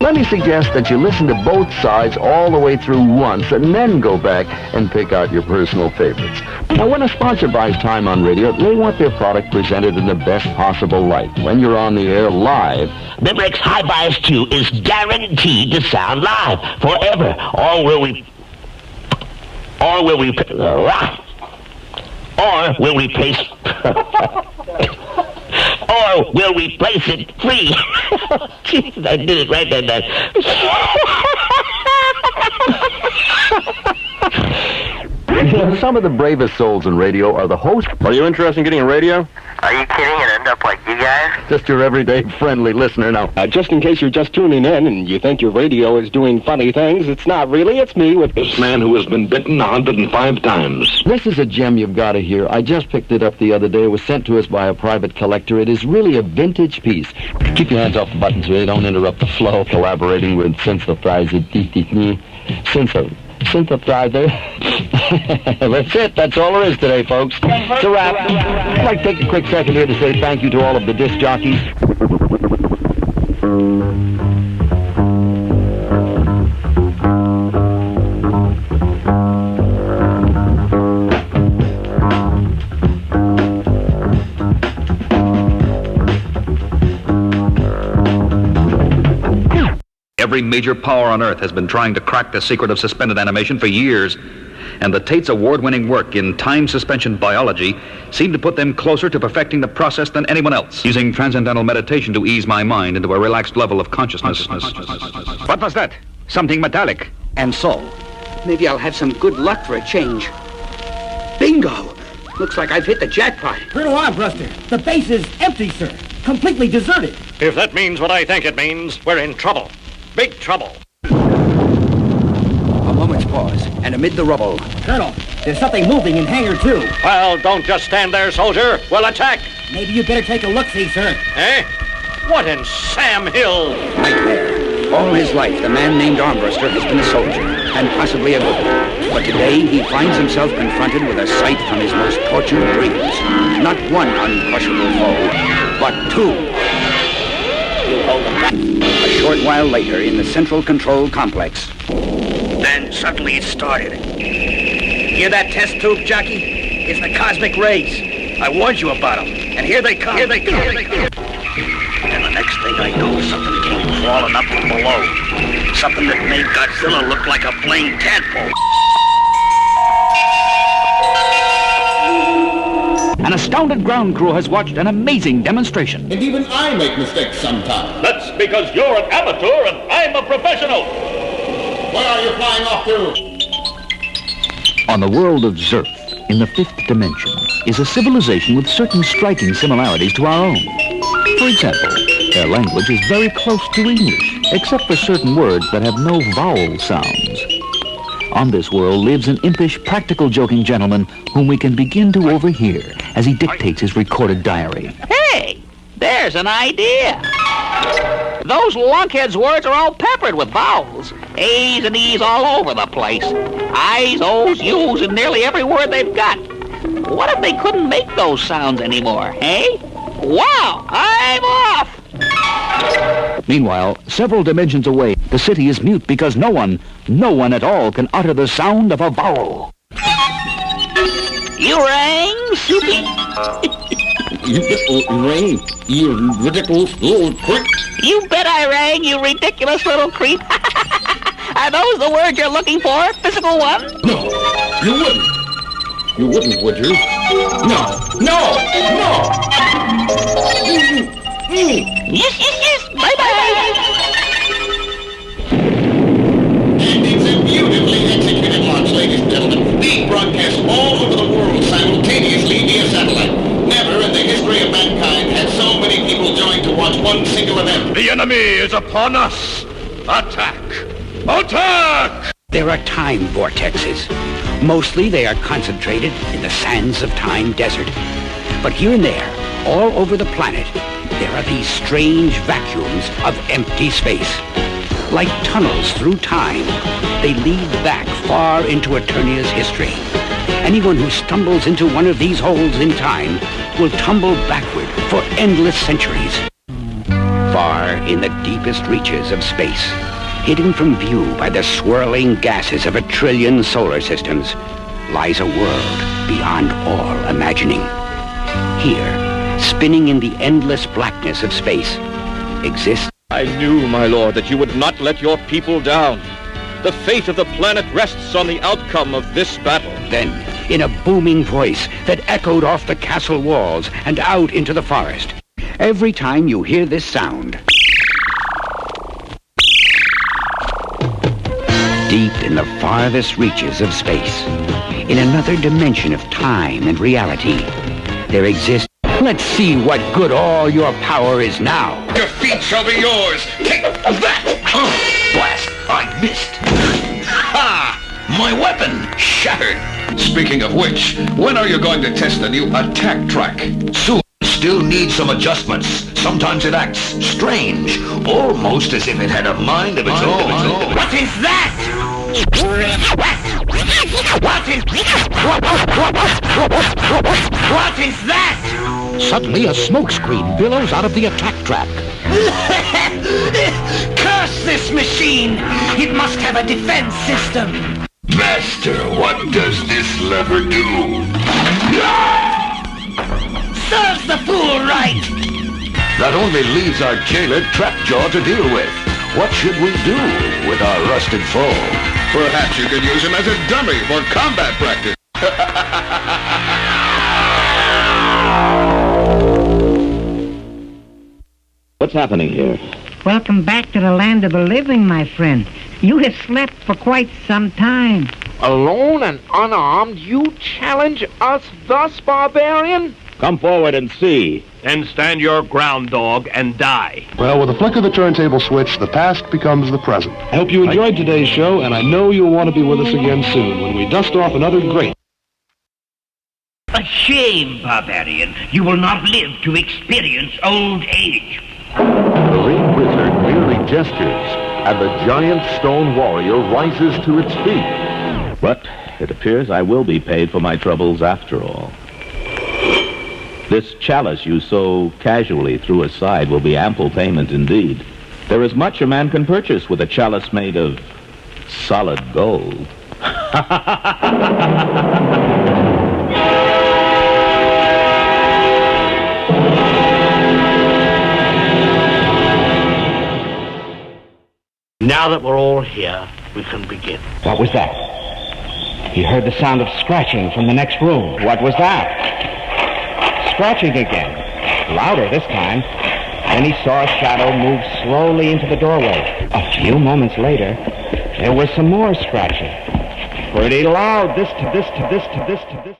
Let me suggest that you listen to both sides all the way through once and then go back and pick out your personal favorites. Now, when a sponsor buys time on radio, they want their product presented in the best possible light. When you're on the air live, Limerick's High Bias 2 is guaranteed to sound live forever. Or will we replace it free. Jeez, I did it right that time. Some of the bravest souls in radio are the hosts. Are you interested in getting a radio? Are you kidding? And end up like you guys? Just your everyday friendly listener. Now, Just in case you're just tuning in and you think your radio is doing funny things, it's not really. It's me with this man who has been bitten 105 times. This is a gem you've got to hear. I just picked it up the other day. It was sent to us by a private collector. It is really a vintage piece. Keep your hands off the buttons so they don't interrupt the flow. Collaborating with synthesizer. Synthesizer. That's it. That's all there is today, folks. It's a wrap. I'd like to take a quick second here to say thank you to all of the disc jockeys. Every major power on Earth has been trying to crack the secret of suspended animation for years, and the Tate's award-winning work in time suspension biology seemed to put them closer to perfecting the process than anyone else, using transcendental meditation to ease my mind into a relaxed level of consciousness. What was that? Something metallic. And so, maybe I'll have some good luck for a change. Bingo! Looks like I've hit the jackpot. Where do I, Buster? The base is empty, sir. Completely deserted. If that means what I think it means, we're in trouble. Big trouble. A moment's pause, and amid the rubble... Colonel, there's something moving in Hangar 2. Well, don't just stand there, soldier. We'll attack. Maybe you better take a look-see, sir. Eh? What in Sam Hill? Nightmare. All his life, the man named Armbruster has been a soldier, and possibly a good one. But today, he finds himself confronted with a sight from his most tortured dreams. Not one uncrushable foe, but two. You hold them back. A short while later, in the Central Control Complex. Then suddenly it started. Hear that test tube, Jockey? It's the cosmic rays. I warned you about them. And here they come. And the next thing I know, something came crawling up from below. Something that made Godzilla look like a plain tadpole. An astounded ground crew has watched an amazing demonstration. And even I make mistakes sometimes. That's because you're an amateur and I'm a professional. Where are you flying off to? On the world of Zerth, in the fifth dimension, is a civilization with certain striking similarities to our own. For example, their language is very close to English, except for certain words that have no vowel sounds. On this world lives an impish, practical joking gentleman whom we can begin to overhear as he dictates his recorded diary. Hey, there's an idea. Those lunkheads' words are all peppered with vowels. A's and E's all over the place. I's, O's, U's, and nearly every word they've got. What if they couldn't make those sounds anymore, eh? Wow, I'm off! Meanwhile, several dimensions away, the city is mute because no one at all can utter the sound of a vowel. You rang, Soupy? Ring, you ridiculous little creep. You bet I rang, you ridiculous little creep. Are those the words you're looking for, physical ones? No, you wouldn't. You wouldn't, would you? No. Yes. Bye-bye. And it's a beautifully executed launch, ladies and gentlemen. Being broadcast all over the world simultaneously via satellite. Never in the history of mankind had so many people joined to watch one single event. The enemy is upon us. Attack! Attack! There are time vortexes. Mostly they are concentrated in the sands of Time Desert. But here and there, all over the planet, there are these strange vacuums of empty space. Like tunnels through time, they lead back far into Eternia's history. Anyone who stumbles into one of these holes in time will tumble backward for endless centuries. Far in the deepest reaches of space, hidden from view by the swirling gases of 1 trillion solar systems, lies a world beyond all imagining. Here, spinning in the endless blackness of space, exists... I knew, my lord, that you would not let your people down. The fate of the planet rests on the outcome of this battle. Then, in a booming voice that echoed off the castle walls and out into the forest, every time you hear this sound, deep in the farthest reaches of space, in another dimension of time and reality, there exists... Let's see what good all your power is now. Your feet shall be yours. Take that! Blast! I missed. Ha! My weapon shattered. Speaking of which, when are you going to test the new attack track? Soon. Still needs some adjustments. Sometimes it acts strange, almost as if it had a mind of its own. What is that? What is that? Suddenly, a smoke screen billows out of the attack track. Curse this machine! It must have a defense system. Master, what does this lever do? Serves the fool right! That only leaves our jailer Trapjaw to deal with. What should we do with our rusted foe? Perhaps you could use him as a dummy for combat practice. What's happening here? Welcome back to the land of the living, my friend. You have slept for quite some time. Alone and unarmed, you challenge us thus, barbarian? Come forward and see. Then stand your ground, dog, and die. Well, with a flick of the turntable switch, the past becomes the present. I hope you enjoyed today's show, and I know you'll want to be with us again soon when we dust off another great... A shame, barbarian. You will not live to experience old age. The lean wizard merely gestures, and the giant stone warrior rises to its feet. But it appears I will be paid for my troubles after all. This chalice you so casually threw aside will be ample payment indeed. There is much a man can purchase with a chalice made of solid gold. Now that we're all here, we can begin. What was that? He heard the sound of scratching from the next room. What was that? Scratching again. Louder this time. Then he saw a shadow move slowly into the doorway. A few moments later, there was some more scratching. Pretty loud. This to this to this to this to this.